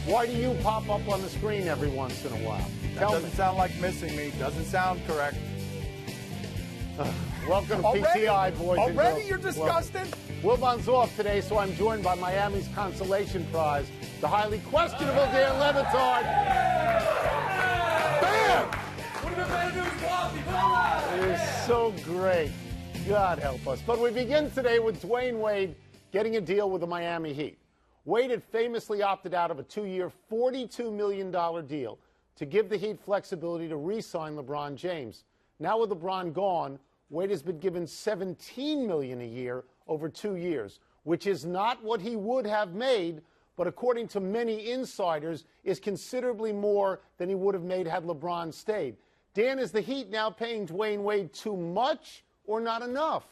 Why do you pop up on the screen every once in a while? That doesn't sound like missing me. Doesn't sound correct. Welcome to PTI, boys and girls. Already you're disgusted? Wilbon's off today, so I'm joined by Miami's consolation prize, the highly questionable Dan Levitard. Bam! What have been better news, coffee? It is so great. God help us. But we begin today with Dwayne Wade getting a deal with the Miami Heat. Wade had famously opted out of a 2-year, $42 million deal to give the Heat flexibility to re-sign LeBron James. Now with LeBron gone, Wade has been given $17 million a year over 2 years, which is not what he would have made, but according to many insiders, is considerably more than he would have made had LeBron stayed. Dan, is the Heat now paying Dwayne Wade too much or not enough?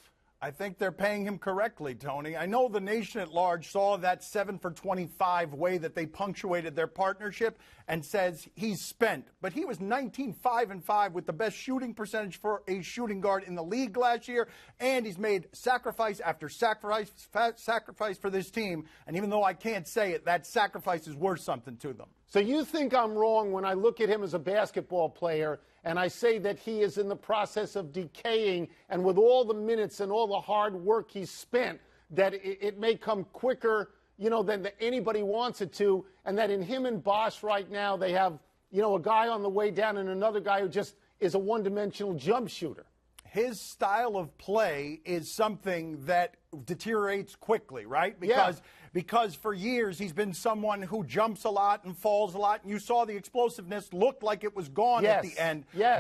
I think they're paying him correctly, Tony. I know the nation at large saw that 7 for 25 way that they punctuated their partnership and says he's spent. But he was 19-5-5 with the best shooting percentage for a shooting guard in the league last year, and he's made sacrifice after sacrifice for this team. And even though I can't say it, that sacrifice is worth something to them. So you think I'm wrong when I look at him as a basketball player and I say that he is in the process of decaying, and with all the minutes and all the hard work he's spent, that it may come quicker, than anybody wants it to, and that in him and Bosch right now they have, a guy on the way down and another guy who just is a one-dimensional jump shooter. His style of play is something that deteriorates quickly, right? Because for years he's been someone who jumps a lot and falls a lot, and you saw the explosiveness looked like it was gone at the end. Yes.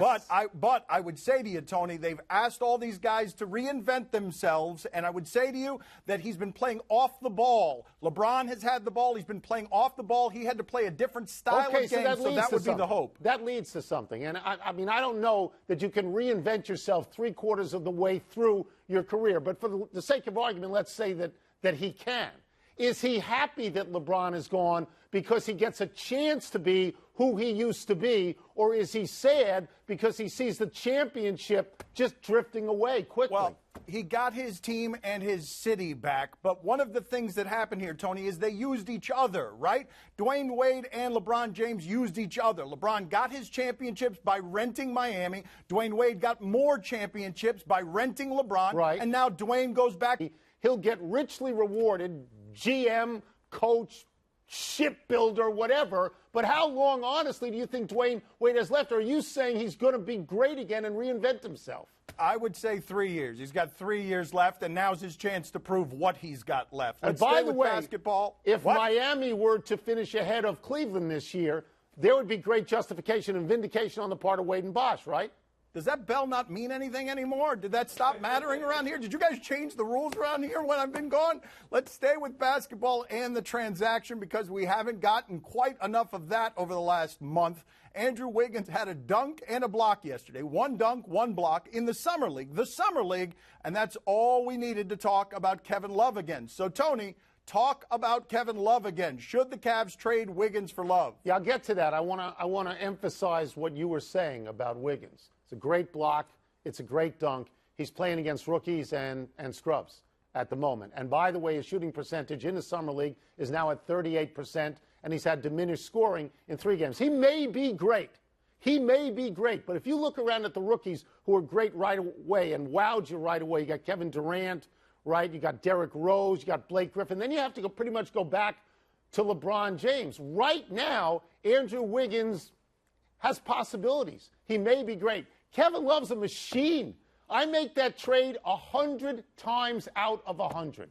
But I would say to you, Tony, they've asked all these guys to reinvent themselves, and I would say to you that he's been playing off the ball. LeBron has had the ball. He's been playing off the ball. He had to play a different style of game, so that would be the hope. That leads to something. And I mean, I don't know that you can reinvent yourself 3/4 of the way through your career, but for the sake of argument, let's say that he can. Is he happy that LeBron is gone because he gets a chance to be who he used to be, or is he sad because he sees the championship just drifting away quickly? Well, he got his team and his city back, but one of the things that happened here, Tony, is they used each other, right? Dwayne Wade and LeBron James used each other. LeBron got his championships by renting Miami. Dwayne Wade got more championships by renting LeBron. Right. And now Dwayne goes back. He'll get richly rewarded, GM, coach, shipbuilder, whatever. But how long, honestly, do you think Dwayne Wade has left? Or are you saying he's going to be great again and reinvent himself? I would say 3 years. He's got 3 years left, and now's his chance to prove what he's got left. And by the way, basketball. If Miami were to finish ahead of Cleveland this year, there would be great justification and vindication on the part of Wade and Bosch, right? Does that bell not mean anything anymore? Did that stop mattering around here? Did you guys change the rules around here when I've been gone? Let's stay with basketball and the transaction because we haven't gotten quite enough of that over the last month. Andrew Wiggins had a dunk and a block yesterday. 1 dunk, 1 block in the Summer League, and that's all we needed to talk about Kevin Love again. So, Tony, talk about Kevin Love again. Should the Cavs trade Wiggins for Love? Yeah, I'll get to that. I want to emphasize what you were saying about Wiggins. It's a great block. It's a great dunk. He's playing against rookies and scrubs at the moment. And by the way, his shooting percentage in the Summer League is now at 38%, and he's had diminished scoring in 3 games. He may be great. But if you look around at the rookies who are great right away and wowed you right away, you got Kevin Durant, right? You got Derrick Rose, you got Blake Griffin. Then you have to pretty much go back to LeBron James. Right now, Andrew Wiggins has possibilities. He may be great. Kevin Love's a machine. I make that trade 100 times out of 100.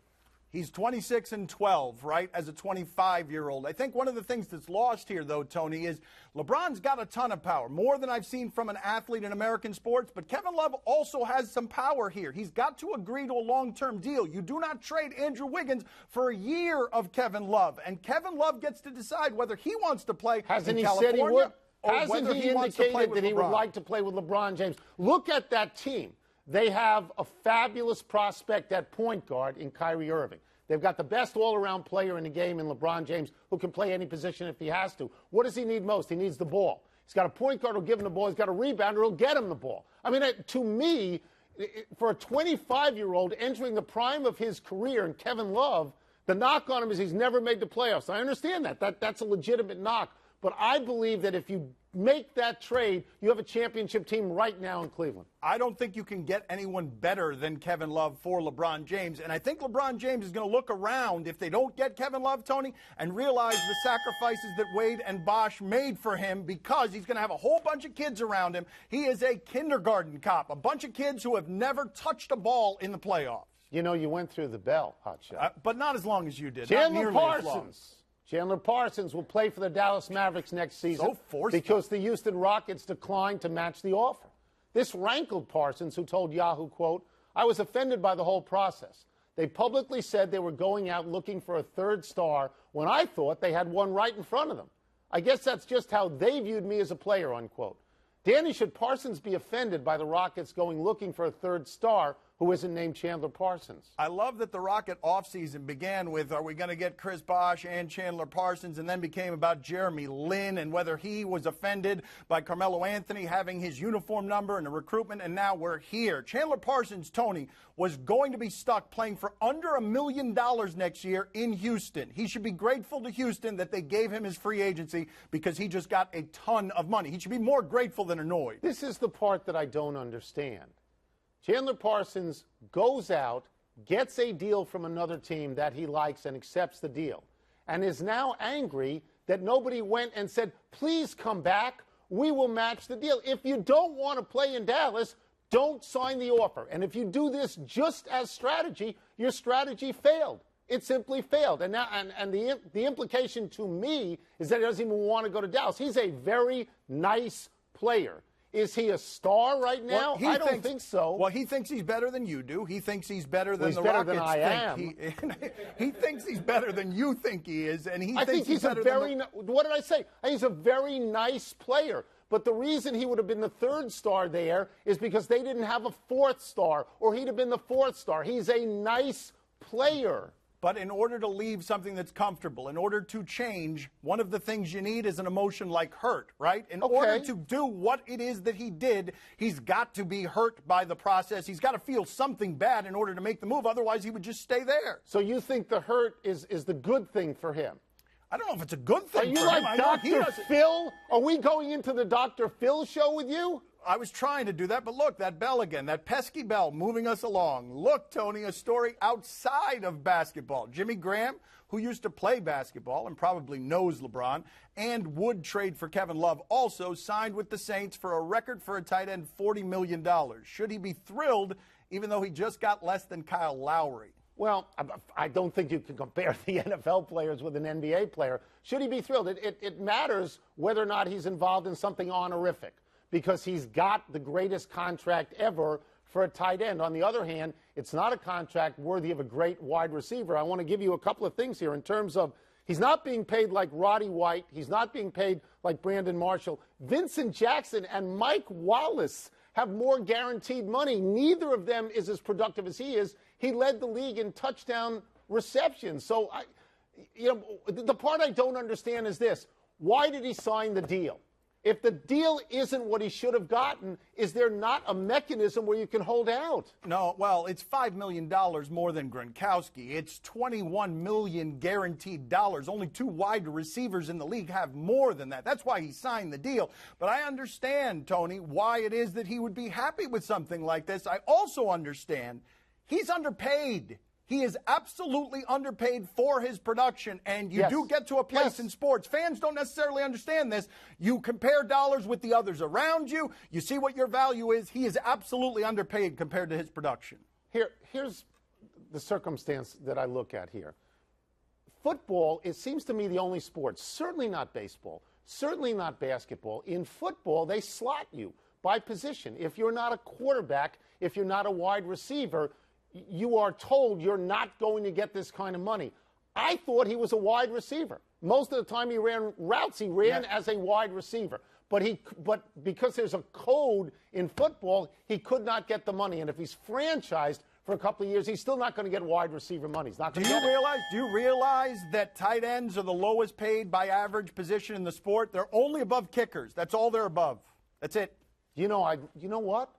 He's 26-12, right, as a 25-year-old. I think one of the things that's lost here, though, Tony, is LeBron's got a ton of power, more than I've seen from an athlete in American sports, but Kevin Love also has some power here. He's got to agree to a long-term deal. You do not trade Andrew Wiggins for a year of Kevin Love, and Kevin Love gets to decide whether he wants to play Hasn't in he said he would? Hasn't he indicated that he would like to play with LeBron James? Look at that team. They have a fabulous prospect at point guard in Kyrie Irving. They've got the best all-around player in the game in LeBron James who can play any position if he has to. What does he need most? He needs the ball. He's got a point guard who'll give him the ball. He's got a rebounder who'll get him the ball. I mean, to me, for a 25-year-old entering the prime of his career and Kevin Love, The knock on him is he's never made the playoffs. I understand that. That's a legitimate knock. But I believe that if you make that trade, you have a championship team right now in Cleveland. I don't think you can get anyone better than Kevin Love for LeBron James. And I think LeBron James is going to look around if they don't get Kevin Love, Tony, and realize the sacrifices that Wade and Bosch made for him, because he's going to have a whole bunch of kids around him. He is a kindergarten cop, a bunch of kids who have never touched a ball in the playoffs. You know, you went through the bell, Hotshot. But not as long as you did. Chandler Parsons. Chandler Parsons will play for the Dallas Mavericks next season because the Houston Rockets declined to match the offer. This rankled Parsons, who told Yahoo, quote, "I was offended by the whole process. They publicly said they were going out looking for a third star when I thought they had one right in front of them. I guess that's just how they viewed me as a player," unquote. Danny, should Parsons be offended by the Rockets going looking for a third star who isn't named Chandler Parsons? I love that the Rocket offseason began with, are we going to get Chris Bosh and Chandler Parsons, and then became about Jeremy Lin and whether he was offended by Carmelo Anthony having his uniform number and the recruitment, and now we're here. Chandler Parsons, Tony, was going to be stuck playing for under $1 million next year in Houston. He should be grateful to Houston that they gave him his free agency because he just got a ton of money. He should be more grateful than annoyed. This is the part that I don't understand. Chandler Parsons goes out, gets a deal from another team that he likes and accepts the deal, and is now angry that nobody went and said, please come back, we will match the deal. If you don't want to play in Dallas, don't sign the offer. And if you do this just as strategy, your strategy failed. It simply failed. And now, and the implication to me is that he doesn't even want to go to Dallas. He's a very nice player. Is he a star right now? Well, I don't think so. Well, he thinks he's better than you do. He thinks he's better than the better Rockets than I think. He thinks he's better than you think he is, and I think he's a very. What did I say? He's a very nice player. But the reason he would have been the third star there is because they didn't have a fourth star, or he'd have been the fourth star. He's a nice player. But in order to leave something that's comfortable, in order to change, one of the things you need is an emotion like hurt, right? In order to do what it is that he did, he's got to be hurt by the process. He's got to feel something bad in order to make the move. Otherwise, he would just stay there. So you think the hurt is the good thing for him? I don't know if it's a good thing for him. Are you like Dr. Phil? Are we going into the Dr. Phil show with you? I was trying to do that, but look, that bell again, that pesky bell moving us along. Look, Tony, a story outside of basketball. Jimmy Graham, who used to play basketball and probably knows LeBron and would trade for Kevin Love, also signed with the Saints for a record for a tight end, $40 million. Should he be thrilled, even though he just got less than Kyle Lowry? Well, I don't think you can compare the NFL players with an NBA player. Should he be thrilled? It matters whether or not he's involved in something honorific, because he's got the greatest contract ever for a tight end. On the other hand, it's not a contract worthy of a great wide receiver. I want to give you a couple of things here in terms of he's not being paid like Roddy White. He's not being paid like Brandon Marshall. Vincent Jackson and Mike Wallace have more guaranteed money. Neither of them is as productive as he is. He led the league in touchdown receptions. So, the part I don't understand is this. Why did he sign the deal? If the deal isn't what he should have gotten, is there not a mechanism where you can hold out? No, well, it's $5 million more than Gronkowski. It's $21 million guaranteed dollars. Only two wide receivers in the league have more than that. That's why he signed the deal. But I understand, Tony, why it is that he would be happy with something like this. I also understand he's underpaid. He is absolutely underpaid for his production, and you do get to a place in sports. Fans don't necessarily understand this. You compare dollars with the others around you. You see what your value is. He is absolutely underpaid compared to his production. Here's the circumstance that I look at here. Football, it seems to me, the only sport, certainly not baseball, certainly not basketball. In football, they slot you by position. If you're not a quarterback, if you're not a wide receiver, you are told you're not going to get this kind of money. I thought he was a wide receiver. Most of the time he ran routes, he ran as a wide receiver. But because there's a code in football, he could not get the money. And if he's franchised for a couple of years, he's still not going to get wide receiver money. He's not going to get it. Do you realize that tight ends are the lowest paid by average position in the sport? They're only above kickers. That's all they're above. That's it. You know what?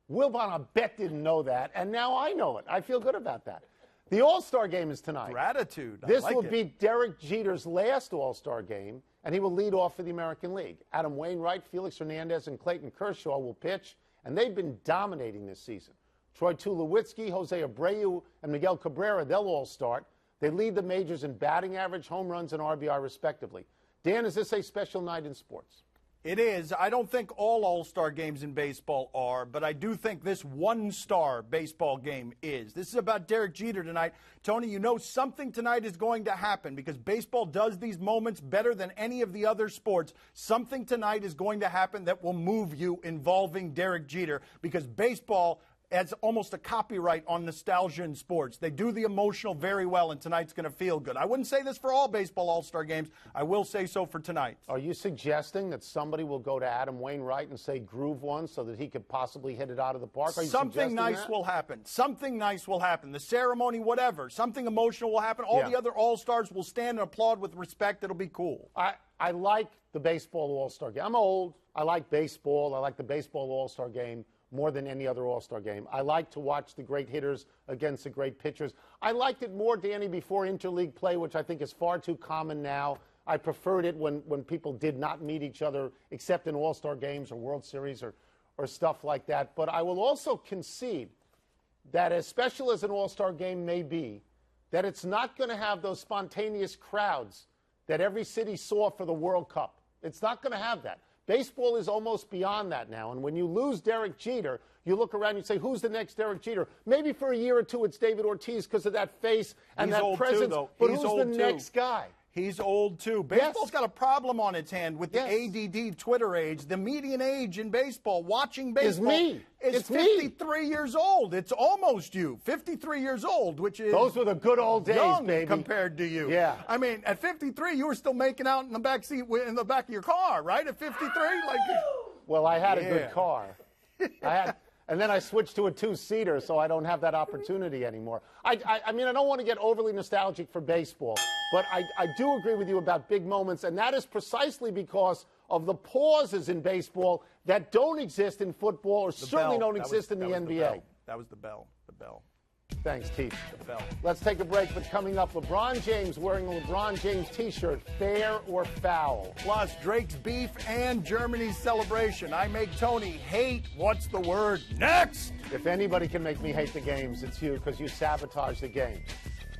Wilbon, I bet, didn't know that, and now I know it. I feel good about that. The All-Star game is tonight. Gratitude. This will be Derek Jeter's last All-Star game, and he will lead off for the American League. Adam Wainwright, Felix Hernandez, and Clayton Kershaw will pitch, and they've been dominating this season. Troy Tulowitzki, Jose Abreu, and Miguel Cabrera, they'll all start. They lead the majors in batting average, home runs, and RBI, respectively. Dan, is this a special night in sports? It is. I don't think all All-Star games in baseball are, but I do think this one-star baseball game is. This is about Derek Jeter tonight. Tony, you know something tonight is going to happen because baseball does these moments better than any of the other sports. Something tonight is going to happen that will move you involving Derek Jeter because baseball has almost a copyright on nostalgia in sports. They do the emotional very well, and tonight's going to feel good. I wouldn't say this for all baseball All-Star games. I will say so for tonight. Are you suggesting that somebody will go to Adam Wainwright and say groove one so that he could possibly hit it out of the park? Are you Something nice will happen. Something nice will happen. The ceremony, whatever. Something emotional will happen. All the other All-Stars will stand and applaud with respect. It'll be cool. I like the baseball All-Star game. I'm old. I like baseball. I like the baseball All-Star game more than any other All-Star game. I like to watch the great hitters against the great pitchers. I liked it more, Danny, before interleague play, which I think is far too common now. I preferred it when people did not meet each other except in All-Star games or World Series or stuff like that. But I will also concede that as special as an All-Star game may be, that it's not going to have those spontaneous crowds that every city saw for the World Cup. It's not going to have that. Baseball is almost beyond that now. And when you lose Derek Jeter, you look around and you say, who's the next Derek Jeter? Maybe for a year or two it's David Ortiz because of that face and that presence. But who's the next guy? He's old, too. Baseball's got a problem on its hand with the ADD Twitter age. The median age in baseball, watching baseball, is 53 years old. It's almost you. 53 years old, which is those were the good old days, young baby, compared to you. Yeah. I mean, at 53, you were still making out in the back seat, in the back of your car, right? At 53, like. Well, I had a good car. And then I switched to a two-seater, so I don't have that opportunity anymore. I mean, I don't want to get overly nostalgic for baseball, but I do agree with you about big moments, and that is precisely because of the pauses in baseball that don't exist in football or certainly don't exist in the NBA. That was the bell. The bell. Thanks, Keith. The bell. Let's take a break, but coming up, LeBron James wearing a LeBron James T-shirt, fair or foul? Plus, Drake's beef and Germany's celebration. I make Tony hate, what's the word, next? If anybody can make me hate the games, it's you, because you sabotage the games.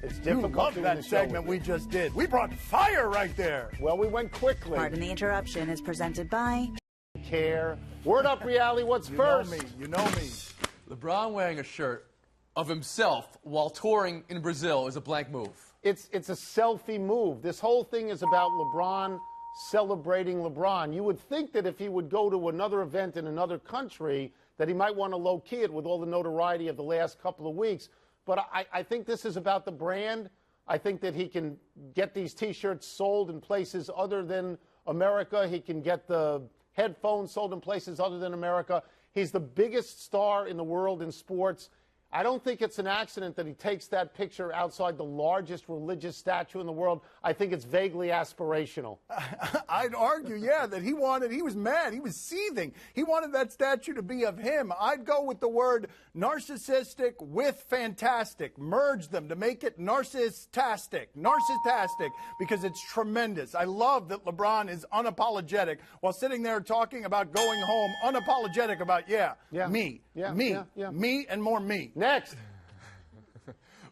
It's difficult. You love that segment we just did. We brought fire right there. Well, we went quickly. Pardon the Interruption is presented by Care. Word up, reality. What's first? You know me. LeBron wearing a shirt of himself while touring in Brazil is a blank move. It's a selfie move. This whole thing is about LeBron celebrating LeBron. You would think that if he would go to another event in another country, that he might want to low-key it with all the notoriety of the last couple of weeks. But I think this is about the brand. I think that he can get these T-shirts sold in places other than America. He can get the headphones sold in places other than America. He's the biggest star in the world in sports. I don't think it's an accident that he takes that picture outside the largest religious statue in the world. I think it's vaguely aspirational. I'd argue, that he was mad. He was seething. He wanted that statue to be of him. I'd go with the word narcissistic with fantastic. Merge them to make it narcissistic, because it's tremendous. I love that LeBron is unapologetic while sitting there talking about going home, unapologetic about, me and more me. Next.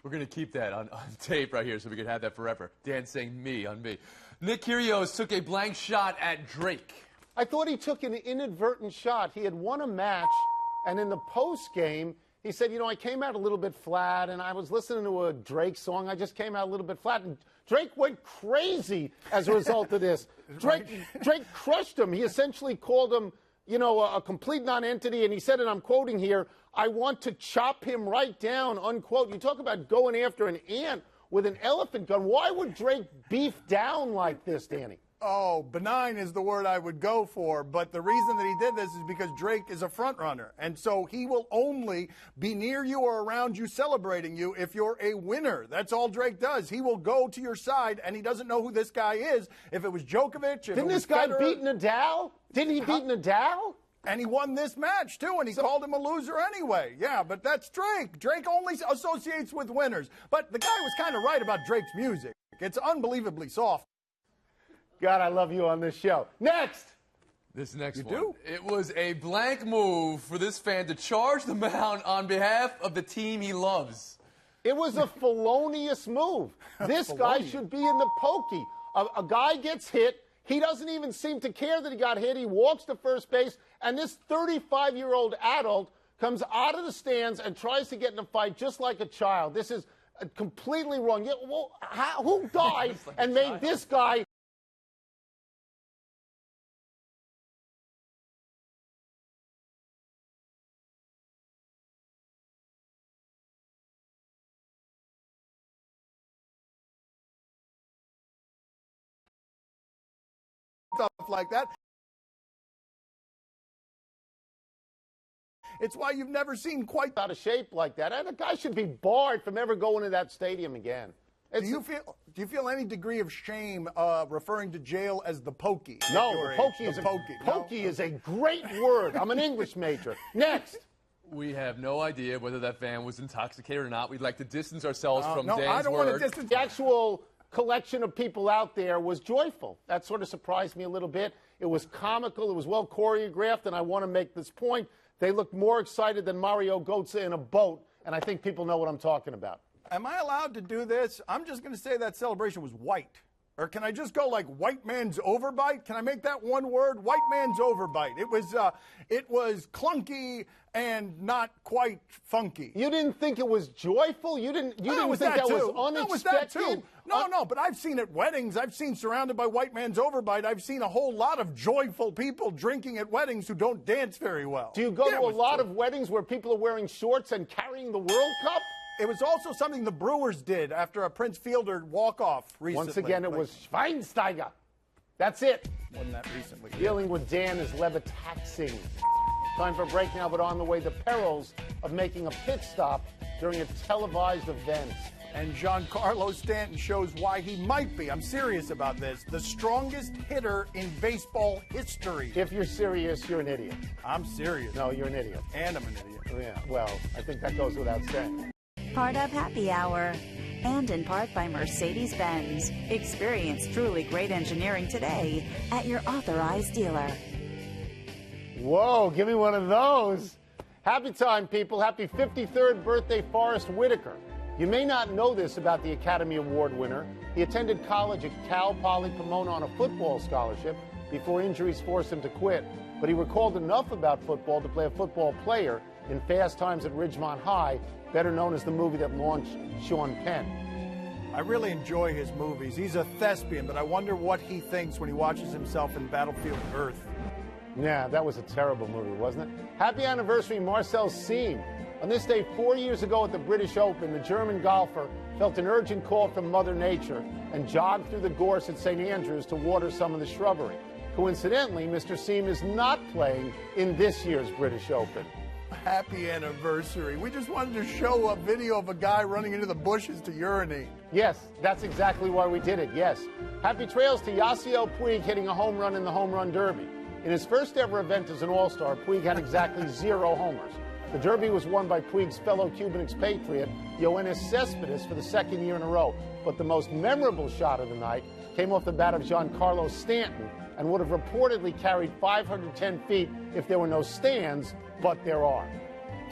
We're going to keep that on tape right here so we can have that forever. Dan saying me on me. Nick Kyrgios took a blank shot at Drake. I thought he took an inadvertent shot. He had won a match, and in the post game, he said, I came out a little bit flat, and I was listening to a Drake song. I just came out a little bit flat, and Drake went crazy as a result of this. Drake crushed him. He essentially called him, a complete non-entity, and he said, and I'm quoting here, I want to chop him right down, unquote. You talk about going after an ant with an elephant gun. Why would Drake beef down like this, Danny? Oh, benign is the word I would go for, but the reason that he did this is because Drake is a front runner, and so he will only be near you or around you celebrating you if you're a winner. That's all Drake does. He will go to your side, and he doesn't know who this guy is. If it was Djokovic, Didn't this guy beat Nadal? Didn't he beat Nadal? And he won this match, too, and he called him a loser anyway. Yeah, but that's Drake. Drake only associates with winners. But the guy was kind of right about Drake's music. It's unbelievably soft. God, I love you on this show. Next! This next You one. do? It was a blank move for this fan to charge the mound on behalf of the team he loves. It was a felonious move. This guy should be in the pokey. A guy gets hit. He doesn't even seem to care that he got hit. He walks to first base, and this 35-year-old adult comes out of the stands and tries to get in a fight just like a child. This is completely wrong. Yeah, well, who died and made this guy... Stuff like that. It's why you've never seen quite out of shape like that. And a guy should be barred from ever going to that stadium again. Do you feel any degree of shame referring to jail as the pokey? No, the pokey is a great word. I'm an English major. Next. We have no idea whether that fan was intoxicated or not. We'd like to distance ourselves from no, Dan's I don't word. want to distance. The actual collection of people out there was joyful. That sort of surprised me a little bit. It was comical. It was well choreographed, and I want to make this point. They looked more excited than Mario Götze in a boat, and I think people know what I'm talking about. Am I allowed to do this? I'm just going to say that celebration was white. Or can I just go like white man's overbite? Can I make that one word? White man's overbite. It was clunky and not quite funky. You didn't think it was joyful? You didn't think that was unexpected? No, but I've seen at weddings. I've seen surrounded by white man's overbite. I've seen a whole lot of joyful people drinking at weddings who don't dance very well. Do you go to a lot of weddings where people are wearing shorts and carrying the World Cup? It was also something the Brewers did after a Prince Fielder walk-off recently. Once again, it was Schweinsteiger. That's it. Wasn't that recently? Dealing with Dan is levitaxing. Time for a break now, but on the way, the perils of making a pit stop during a televised event. And Giancarlo Stanton shows why he might be, I'm serious about this, the strongest hitter in baseball history. If you're serious, you're an idiot. I'm serious. No, you're an idiot. And I'm an idiot. Yeah, well, I think that goes without saying. Part of Happy Hour. And in part by Mercedes-Benz. Experience truly great engineering today at your authorized dealer. Whoa, give me one of those. Happy time, people. Happy 53rd birthday, Forrest Whitaker. You may not know this about the Academy Award winner. He attended college at Cal Poly Pomona on a football scholarship before injuries forced him to quit. But he recalled enough about football to play a football player in Fast Times at Ridgemont High, better known as the movie that launched Sean Penn. I really enjoy his movies. He's a thespian, but I wonder what he thinks when he watches himself in Battlefield Earth. Yeah, that was a terrible movie, wasn't it? Happy anniversary, Marcel Siem. On this day 4 years ago at the British Open, the German golfer felt an urgent call from Mother Nature and jogged through the gorse at St. Andrews to water some of the shrubbery. Coincidentally, Mr. Siem is not playing in this year's British Open. Happy anniversary. We just wanted to show a video of a guy running into the bushes to urinate. Yes, that's exactly why we did it, yes. Happy trails to Yasiel Puig hitting a home run in the Home Run Derby. In his first ever event as an All-Star, Puig had exactly 0 homers. The Derby was won by Puig's fellow Cuban expatriate, Yoenis Cespedes, for the 2nd year in a row. But the most memorable shot of the night came off the bat of Giancarlo Stanton and would have reportedly carried 510 feet if there were no stands, but there are.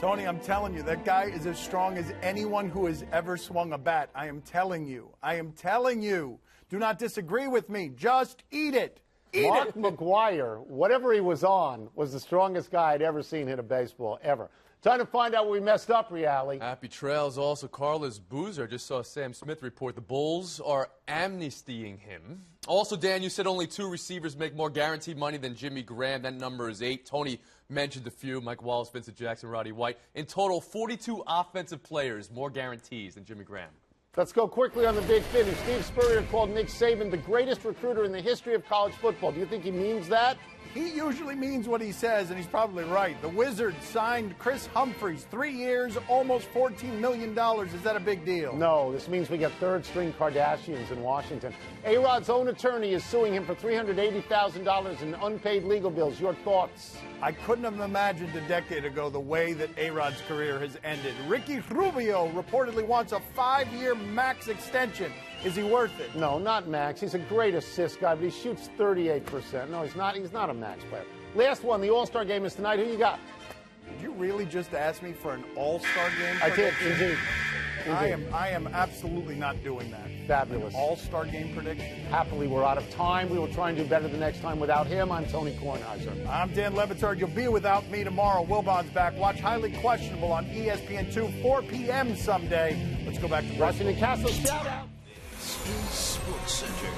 Tony, I'm telling you, that guy is as strong as anyone who has ever swung a bat. I am telling you. I am telling you. Do not disagree with me. Just eat it. Mark McGwire, whatever he was on, was the strongest guy I'd ever seen hit a baseball, ever. Time to find out where we messed up, Reali. Happy trails. Also, Carlos Boozer. Just saw Sam Smith report the Bulls are amnestying him. Also, Dan, you said only 2 receivers make more guaranteed money than Jimmy Graham. That number is 8. Tony mentioned a few. Mike Wallace, Vincent Jackson, Roddy White. In total, 42 offensive players more guarantees than Jimmy Graham. Let's go quickly on the big finish. Steve Spurrier called Nick Saban the greatest recruiter in the history of college football. Do you think he means that? He usually means what he says, and he's probably right. The Wizards signed Chris Humphries, 3 years, almost $14 million. Is that a big deal? No, this means we get third-string Kardashians in Washington. A-Rod's own attorney is suing him for $380,000 in unpaid legal bills. Your thoughts? I couldn't have imagined a decade ago the way that A-Rod's career has ended. Ricky Rubio reportedly wants a 5-year max extension. Is he worth it? No, not max. He's a great assist guy, but he shoots 38%. No, he's not. He's not a max player. Last one, the All-Star game is tonight. Who you got? Did you really just ask me for an All-Star game? I did, indeed. I am absolutely not doing that. Fabulous. An All-Star game prediction? Happily, we're out of time. We will try and do better the next time without him. I'm Tony Kornheiser. I'm Dan Levitard. You'll be without me tomorrow. Wilbon's back. Watch Highly Questionable on ESPN2, 4 p.m. someday. Let's go back to Washington Castle, shout out. This is Sports Center.